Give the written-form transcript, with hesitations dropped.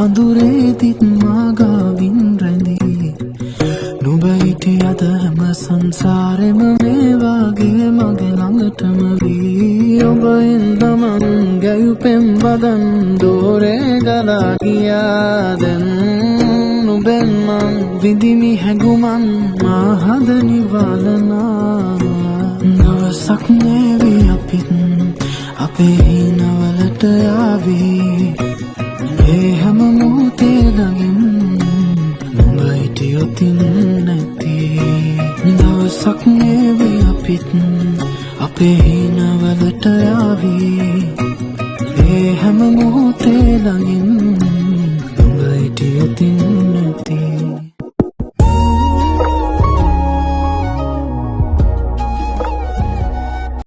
අඳුරේදිත් මාගාවින් රැඳී නුඹ හිටියද හැම සංසාරෙම මේ වාගේ මගේ ළඟටම වී ඔබ ඉඳමන් ගැයුපෙම් බදන් දෝරේ ගලා ගියා දැන් නුඹෙන් මං විඳිමි හැඟුමන් මා හද නිවලනා දවසක් නේවි අපිත් අපේ හිනවලට යාවී ඒ හැම මොහොතේ ළඟින් නුඹ හිටියොතින් නැති දවසක් නේවි අපිත් අපේ හිනවලට යාවී ඒ හැම මොහොතේ ළඟින් නුඹ හිටියොතින් නැති